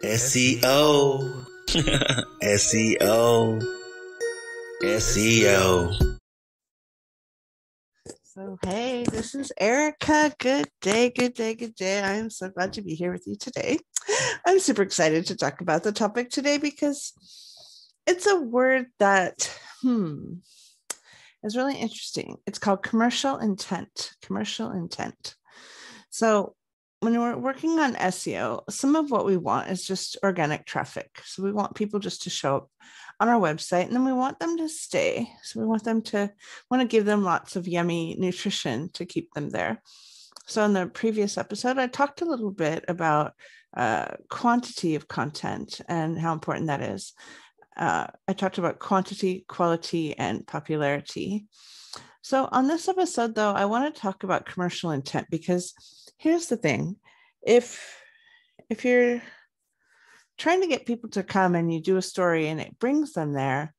SEO. SEO. SEO. So, hey, this is Erica. Good day, good day, good day. I am so glad to be here with you today. I'm super excited to talk about the topic today because it's a word that is really interesting. It's called commercial intent. Commercial intent. So, when we're working on SEO, some of what we want is just organic traffic. So we want people just to show up on our website, and then we want them to stay. So we want to give them lots of yummy nutrition to keep them there. So in the previous episode, I talked a little bit about quantity of content and how important that is. I talked about quantity, quality, and popularity. So on this episode, though, I want to talk about commercial intent because here's the thing. If you're trying to get people to come and you do a story and it brings them there,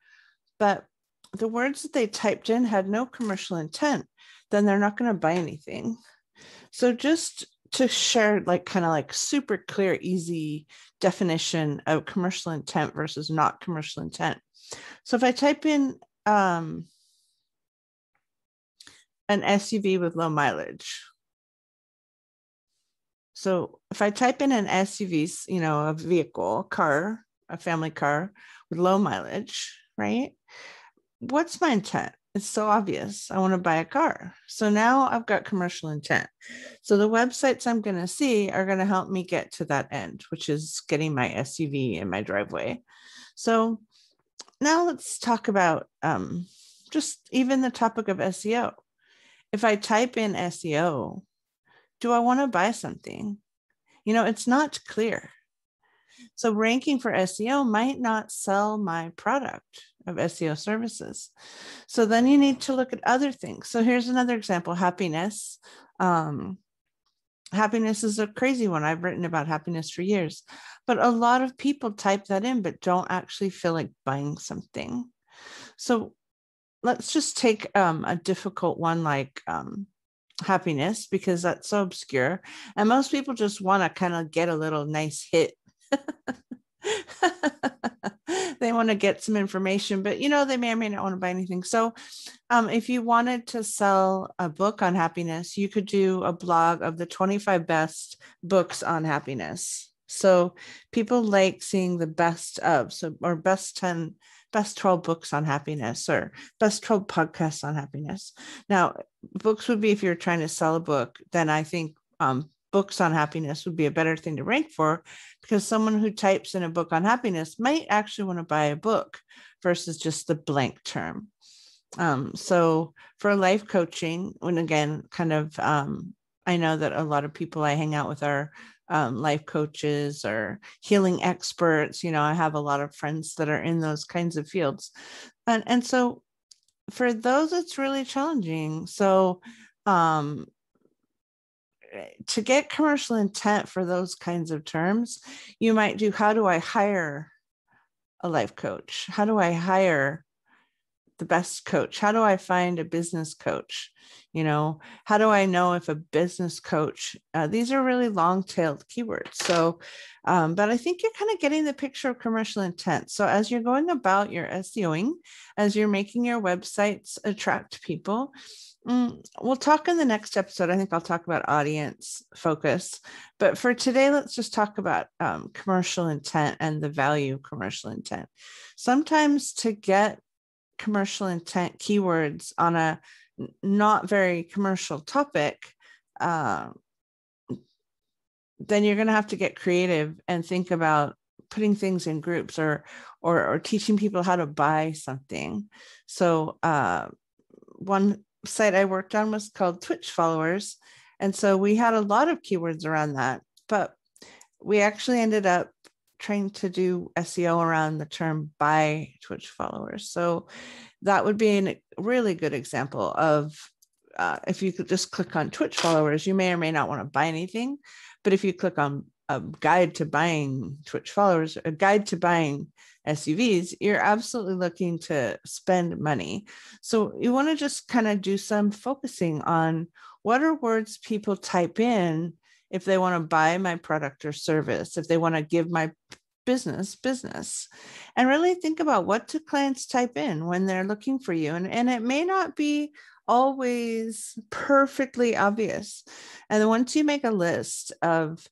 but the words that they typed in had no commercial intent, then they're not going to buy anything. So just to share kind of super clear, easy definition of commercial intent versus not commercial intent. So if I type in an SUV with low mileage. So if I type in an SUV, a vehicle, car, a family car with low mileage, right? What's my intent? It's so obvious. I want to buy a car. So now I've got commercial intent. So the websites I'm going to see are going to help me get to that end, which is getting my SUV in my driveway. So now let's talk about just even the topic of SEO. If I type in SEO, do I want to buy something? It's not clear. So ranking for SEO might not sell my product of SEO services. So then you need to look at other things. So here's another example, happiness. Happiness is a crazy one. I've written about happiness for years, but a lot of people type that in, but don't actually feel like buying something. So let's just take a difficult one like happiness, because that's so obscure. And most people just want to kind of get a little nice hit. They want to get some information, but they may or may not want to buy anything. So if you wanted to sell a book on happiness, you could do a blog of the 25 best books on happiness. So people like seeing the best of, or best 12 books on happiness, or best 12 podcasts on happiness. Now, books would be, if you're trying to sell a book, then I think books on happiness would be a better thing to rank for, because someone who types in a book on happiness might actually want to buy a book versus just the blank term. So for life coaching, when again, kind of, I know that a lot of people I hang out with are life coaches or healing experts. I have a lot of friends that are in those kinds of fields. And so for those, it's really challenging. So to get commercial intent for those kinds of terms, you might do, how do I hire a life coach? How do I hire the best coach? How do I find a business coach? How do I know if a business coach, these are really long-tailed keywords. So, but I think you're kind of getting the picture of commercial intent. So as you're going about your SEOing, as you're making your websites attract people, we'll talk in the next episode. I think I'll talk about audience focus. But for today, let's just talk about commercial intent and the value of commercial intent. Sometimes to get commercial intent keywords on a not very commercial topic, then you're going to have to get creative and think about putting things in groups or teaching people how to buy something. So one site I worked on was called Twitch followers. And so we had a lot of keywords around that, but we actually ended up trying to do SEO around the term buy Twitch followers. So that would be a really good example of if you could just click on Twitch followers, you may or may not want to buy anything. But if you click on a guide to buying Twitch followers, a guide to buying SUVs, you're absolutely looking to spend money. So you want to just kind of do some focusing on what are words people type in if they want to buy my product or service, if they want to give my business, business. And really think about, what do clients type in when they're looking for you? And it may not be always perfectly obvious. And then once you make a list of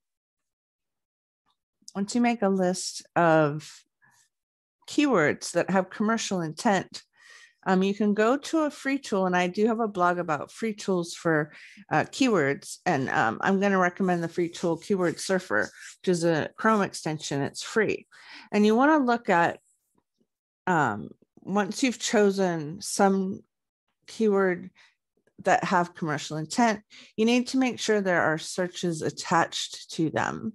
keywords that have commercial intent, you can go to a free tool, and I do have a blog about free tools for keywords. And I'm going to recommend the free tool Keyword Surfer, which is a Chrome extension. It's free. And you want to look at, once you've chosen some keyword that have commercial intent, you need to make sure there are searches attached to them.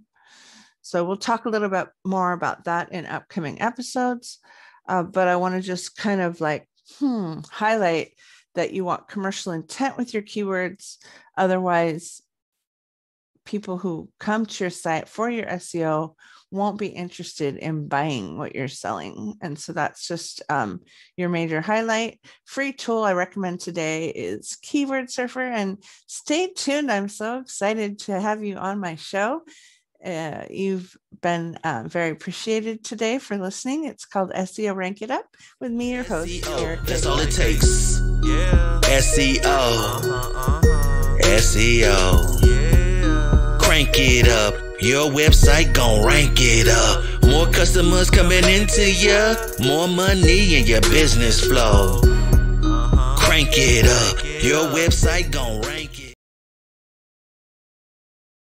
So we'll talk a little bit more about that in upcoming episodes. But I want to just kind of like highlight that you want commercial intent with your keywords. Otherwise, people who come to your site for your SEO won't be interested in buying what you're selling. And so that's just your major highlight. Free tool I recommend today is Keyword Surfer. And stay tuned. I'm so excited to have you on my show. You've been very appreciated today for listening. It's called SEO Rank It Up with me, your host, Eric. That's all it takes. Yeah. SEO. SEO. Yeah. Crank it up. Your website gon' rank it up. More customers coming into ya. More money in your business flow. Crank it up. Your website gon' rank